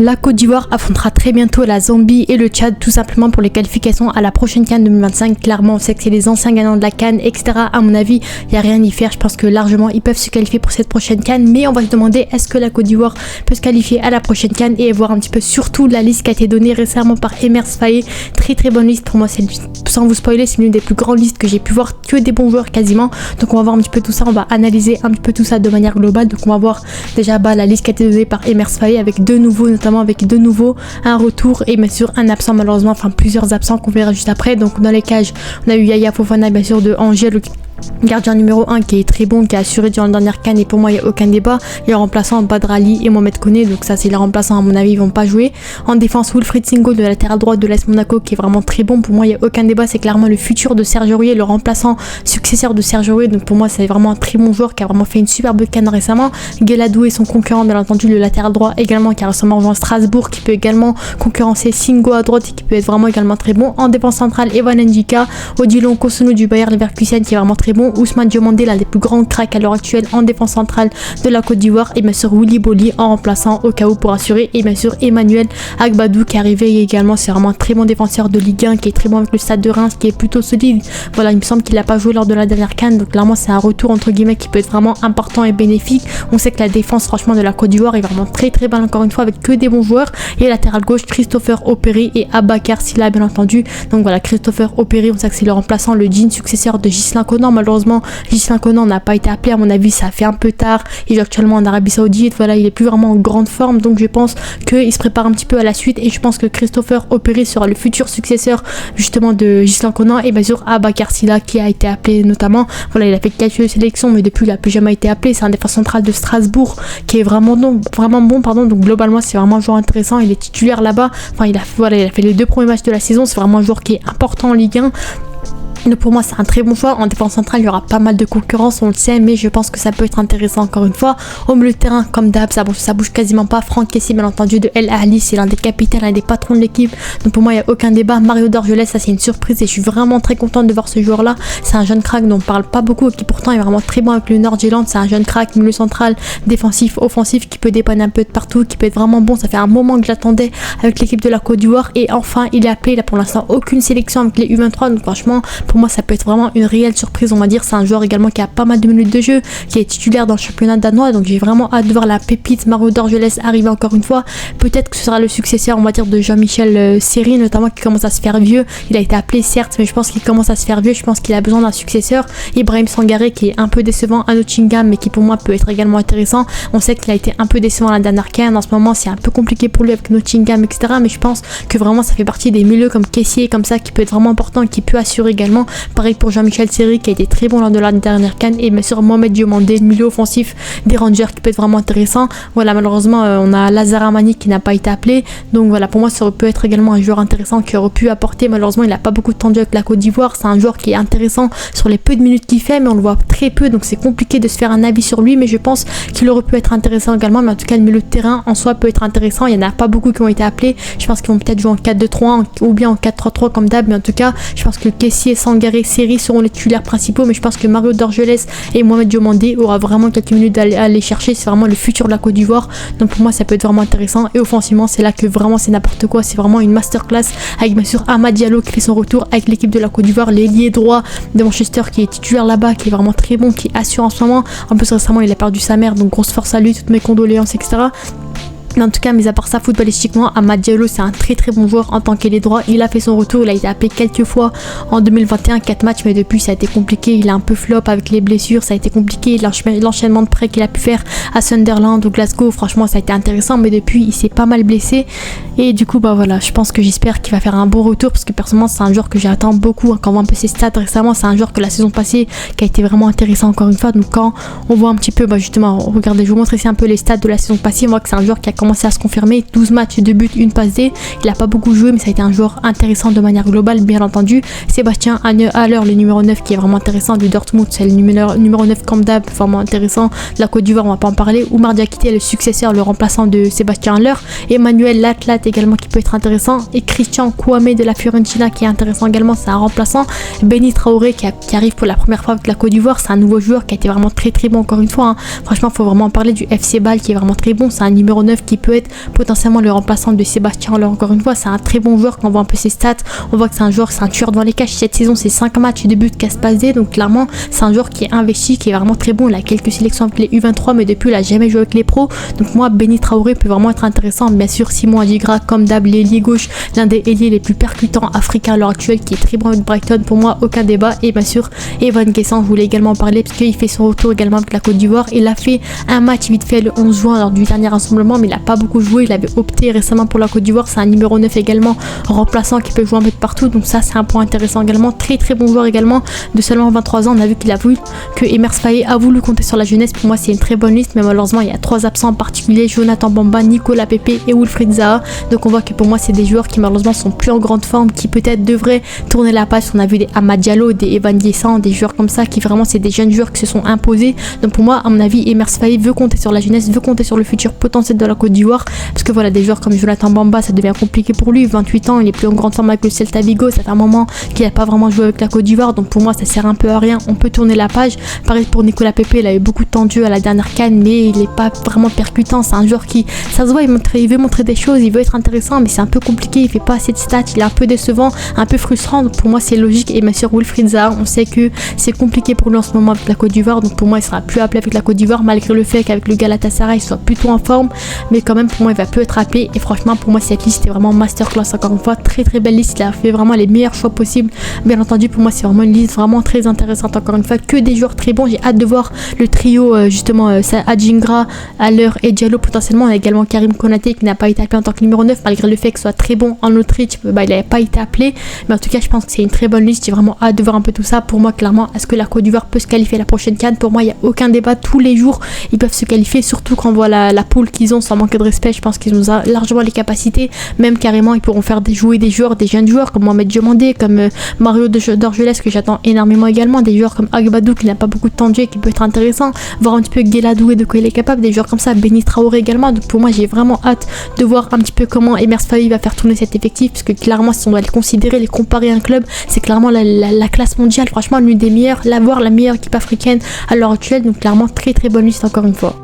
La Côte d'Ivoire affrontera très bientôt la Zambie et le Tchad tout simplement pour les qualifications à la prochaine CAN 2025. Clairement, on sait que c'est les anciens gagnants de la CAN, etc. À mon avis, il n'y a rien à y faire. Je pense que largement, ils peuvent se qualifier pour cette prochaine CAN. Mais on va se demander, est-ce que la Côte d'Ivoire peut se qualifier à la prochaine CAN et voir un petit peu surtout la liste qui a été donnée récemment par Emers Faé. Très bonne liste pour moi. C'est, sans vous spoiler, c'est l'une des plus grandes listes que j'ai pu voir, que des bons joueurs quasiment. Donc on va voir un petit peu tout ça. On va analyser un petit peu tout ça de manière globale. Donc on va voir déjà la liste qui a été donnée par Emers Faé avec deux nouveaux, notamment avec de nouveau un retour et bien sûr un absent malheureusement, enfin plusieurs absents qu'on verra juste après. Donc dans les cages on a eu Yaya Fofana bien sûr de Angers, le gardien numéro 1 qui est très bon, qui a assuré durant la dernière CAN et pour moi il n'y a aucun débat. Les remplaçants Badrali et Mohamed Koné, donc ça c'est les remplaçants à mon avis, ils vont pas jouer. En défense Wilfried Singo de latéral droit de l'AS Monaco qui est vraiment très bon, pour moi il n'y a aucun débat, c'est clairement le futur de Serge Aurier, le remplaçant successeur de Serge Aurier, donc pour moi c'est vraiment un très bon joueur qui a vraiment fait une superbe CAN récemment. Gueladou et son concurrent bien entendu le latéral droit également qui a récemment rejoint Strasbourg, qui peut également concurrencer Singo à droite et qui peut être vraiment également très bon. En défense centrale Evan Ndjika, Odilon Kosonou du Bayer Leverkusen qui est vraiment très bon, Ousmane Diomandé, l'un des plus grands cracks à l'heure actuelle en défense centrale de la Côte d'Ivoire, et bien sûr Willy Boli en remplaçant au cas où pour assurer, et bien sûr Emmanuel Agbadou qui est arrivé également, c'est vraiment un très bon défenseur de Ligue 1 qui est très bon avec le Stade de Reims, qui est plutôt solide. Voilà, il me semble qu'il n'a pas joué lors de la dernière CAN, donc clairement c'est un retour entre guillemets qui peut être vraiment important et bénéfique. On sait que la défense franchement de la Côte d'Ivoire est vraiment très bonne encore une fois avec que des bons joueurs. Et latéral gauche Christopher Opéry et Abakar Silla bien entendu. Donc voilà, Christopher Opéry, on sait que c'est le remplaçant, le jean successeur de Ghislain Conan. Malheureusement Ghislain Conan n'a pas été appelé, à mon avis ça fait un peu tard, il joue actuellement en Arabie Saoudite, voilà, il est plus vraiment en grande forme, donc je pense qu'il se prépare un petit peu à la suite et je pense que Christopher Opéry sera le futur successeur justement de Ghislain Conan. Et bien sûr Abakar Silla qui a été appelé notamment, voilà, il a fait quelques sélections mais depuis il n'a plus jamais été appelé. C'est un défenseur central de Strasbourg qui est vraiment bon, donc globalement c'est vraiment un joueur intéressant, il est titulaire là-bas, enfin il a fait les 2 premiers matchs de la saison, c'est vraiment un joueur qui est important en Ligue 1. Donc pour moi c'est un très bon choix. En défense centrale il y aura pas mal de concurrence, on le sait, mais je pense que ça peut être intéressant encore une fois. Au milieu de terrain comme d'hab ça bouge quasiment pas. Franck Kessie bien entendu de El Ahly, c'est l'un des capitaines, l'un des patrons de l'équipe, donc pour moi il n'y a aucun débat. Mario Dorgelès, ça c'est une surprise et je suis vraiment très contente de voir ce joueur là. C'est un jeune crack dont on parle pas beaucoup et qui pourtant est vraiment très bon avec le Nord-Irlande. C'est un jeune crack, milieu central, défensif, offensif, qui peut dépanner un peu de partout, qui peut être vraiment bon. Ça fait un moment que j'attendais avec l'équipe de la Côte d'Ivoire et enfin il est appelé. Il a pour l'instant aucune sélection avec les U23, donc franchement pour moi ça peut être vraiment une réelle surprise, on va dire. C'est un joueur également qui a pas mal de minutes de jeu, qui est titulaire dans le championnat danois, donc j'ai vraiment hâte de voir la pépite Mario Dorgelès arriver encore une fois. Peut-être que ce sera le successeur, on va dire, de Jean-Michel Seri notamment, qui commence à se faire vieux. Il a été appelé certes, mais je pense qu'il commence à se faire vieux, je pense qu'il a besoin d'un successeur. Ibrahim Sangaré qui est un peu décevant à Nottingham mais qui pour moi peut être également intéressant. On sait qu'il a été un peu décevant à la dernière CAN, en ce moment c'est un peu compliqué pour lui avec Nottingham, etc. Mais je pense que vraiment ça fait partie des milieux comme Kessié comme ça qui peut être vraiment important et qui peut assurer également. Pareil pour Jean-Michel Seri qui a été très bon lors de la dernière CAN, et bien sûr Mohamed Diomandé, le milieu offensif des Rangers, qui peut être vraiment intéressant. Voilà, malheureusement on a Lazare Amani qui n'a pas été appelé, donc voilà, pour moi ça peut être également un joueur intéressant qui aurait pu apporter. Malheureusement il n'a pas beaucoup de temps de jeu avec la Côte d'Ivoire. C'est un joueur qui est intéressant sur les peu de minutes qu'il fait, mais on le voit très peu, donc c'est compliqué de se faire un avis sur lui, mais je pense qu'il aurait pu être intéressant également. Mais en tout cas le milieu de terrain en soi peut être intéressant. Il n'y en a pas beaucoup qui ont été appelés, je pense qu'ils vont peut-être jouer en 4-2-3 ou bien en 4-3-3 comme d'hab, mais en tout cas je pense que Kessié, Sangaré, Seri seront les titulaires principaux, mais je pense que Mario Dorgelès et Mohamed Diomandé aura vraiment quelques minutes à aller chercher. C'est vraiment le futur de la Côte d'Ivoire, donc pour moi ça peut être vraiment intéressant. Et offensivement c'est là que vraiment c'est n'importe quoi, c'est vraiment une masterclass avec bien sûr Amad Diallo qui fait son retour avec l'équipe de la Côte d'Ivoire, l'ailier droit de Manchester qui est titulaire là-bas, qui est vraiment très bon, qui assure en ce moment. En plus récemment il a perdu sa mère, donc grosse force à lui, toutes mes condoléances, etc. Mais en tout cas, mis à part ça, footballistiquement, Amad Diallo c'est un très bon joueur en tant qu'ailier droit. Il a fait son retour, il a été appelé quelques fois en 2021, 4 matchs, mais depuis ça a été compliqué. Il a un peu flop avec les blessures, ça a été compliqué. L'enchaînement de prêts qu'il a pu faire à Sunderland ou Glasgow, franchement ça a été intéressant, mais depuis il s'est pas mal blessé. Et du coup bah voilà, je pense que j'espère qu'il va faire un bon retour, parce que personnellement c'est un joueur que j'attends beaucoup. Quand on voit un peu ses stats récemment, c'est un joueur que la saison passée qui a été vraiment intéressant encore une fois. Donc quand on voit un petit peu, bah justement, regardez, je vous montre ici un peu les stats de la saison passée, on voit que c'est un joueur qui a commencé à se confirmer, 12 matchs, 2 buts, 1 passe D. Il a pas beaucoup joué, mais ça a été un joueur intéressant de manière globale, bien entendu. Sébastien Haller, le numéro 9 qui est vraiment intéressant du Dortmund, c'est le numéro 9 comme d'hab, vraiment intéressant. De la Côte d'Ivoire on va pas en parler. Oumar Diakité, le successeur, le remplaçant de Sébastien Haller. Emmanuel Latlat également qui peut être intéressant, et Christian Kouamé de la Fiorentina qui est intéressant également, c'est un remplaçant. Benny Traoré qui arrive pour la première fois avec la Côte d'Ivoire, c'est un nouveau joueur qui a été vraiment très bon encore une fois, hein. Franchement faut vraiment parler du FC Bâle qui est vraiment très bon, c'est un numéro 9 qui peut être potentiellement le remplaçant de Sébastien Haller. Encore une fois, c'est un très bon joueur. Quand on voit un peu ses stats, on voit que c'est un joueur, c'est un tueur devant les cages. Cette saison, c'est 5 matchs de but qu'à se passer, donc clairement c'est un joueur qui est investi, qui est vraiment très bon. Il a quelques sélections avec les U23, mais depuis il a jamais joué avec les pros, donc moi Béni Traoré peut vraiment être intéressant. Bien sûr Simon Adigra comme d'hab, l'ailier gauche, l'un des ailiers les plus percutants africains à l'heure actuelle, qui est très bon avec Brighton, pour moi aucun débat. Et bien sûr Evan Guessant, je voulais également en parler parce qu'il fait son retour également avec la Côte d'Ivoire. Il a fait un match vite fait le 11 juin lors du dernier rassemblement, mais il n'a pas beaucoup joué. Il avait opté récemment pour la Côte d'Ivoire. C'est un numéro 9 également, remplaçant, qui peut jouer un peu de partout, donc ça c'est un point intéressant également. Très très bon joueur également, de seulement 23 ans. On a vu qu'il a voulu, que Emers Faé a voulu compter sur la jeunesse. Pour moi c'est une très bonne liste, mais malheureusement il y a 3 absents en particulier: Jonathan Bamba, Nicolas Pepe et Wilfried Zaha. Donc on voit que pour moi c'est des joueurs qui malheureusement sont plus en grande forme, qui peut-être devraient tourner la page. On a vu des Amad Diallo, des Evan Guessant, des joueurs comme ça qui vraiment c'est des jeunes joueurs qui se sont imposés. Donc pour moi à mon avis Emers Faé veut compter sur la jeunesse, veut compter sur le futur potentiel de la Côte d'Ivoire, parce que voilà, des joueurs comme Jonathan Bamba ça devient compliqué pour lui, 28 ans, il est plus en grande forme avec le Celta Vigo, ça fait un moment qu'il n'a pas vraiment joué avec la Côte d'Ivoire, donc pour moi ça sert un peu à rien, on peut tourner la page. Pareil pour Nicolas Pepe, il a eu beaucoup de temps de jeu à la dernière CAN, mais il n'est pas vraiment percutant. C'est un joueur qui, ça se voit, il veut montrer des choses, il veut être intéressant, mais c'est un peu compliqué, il fait pas assez de stats, il est un peu décevant, un peu frustrant. Donc pour moi c'est logique. Et bien sûr Wilfried Zaha, on sait que c'est compliqué pour lui en ce moment avec la Côte d'Ivoire, donc pour moi il sera plus appelé avec la Côte d'Ivoire, malgré le fait qu'avec le Galatasaray il soit plutôt en forme, mais quand même pour moi il va plus être appelé. Et franchement pour moi cette liste est vraiment masterclass. Encore une fois, très très belle liste, il a fait vraiment les meilleurs choix possibles. Bien entendu pour moi c'est vraiment une liste vraiment très intéressante. Encore une fois, que des joueurs très bons. J'ai hâte de voir le trio justement Adjingra, Haller et Diallo potentiellement. On a également Karim Konaté qui n'a pas été appelé en tant que numéro 9, malgré le fait qu'il soit très bon en Autriche, il n'avait pas été appelé. Mais en tout cas je pense que c'est une très bonne liste. J'ai vraiment hâte de voir un peu tout ça. Pour moi clairement, est-ce que la Côte d'Ivoire peut se qualifier à la prochaine CAN? Pour moi il n'y a aucun débat, tous les jours ils peuvent se qualifier, surtout quand on voit la poule qu'ils ont, sans manquer de respect. Je pense qu'ils ont largement les capacités, même carrément ils pourront faire jouer des joueurs, des jeunes joueurs comme Mohamed Diomandé, comme Mario Dorgelès que j'attends énormément également, des joueurs comme Agbadou qui n'a pas beaucoup de temps de jeu, qui peut être intéressant, voir un petit peu Guéladou et de quoi il est capable, des joueurs comme ça, Béni Traoré également. Donc pour moi j'ai vraiment hâte de voir un petit peu comment Emers Faé va faire tourner cet effectif, parce que clairement si on doit les considérer, les comparer à un club, c'est clairement la classe mondiale, franchement l'une des meilleures, voire la meilleure équipe africaine à l'heure actuelle. Donc clairement très très bonne liste encore une fois.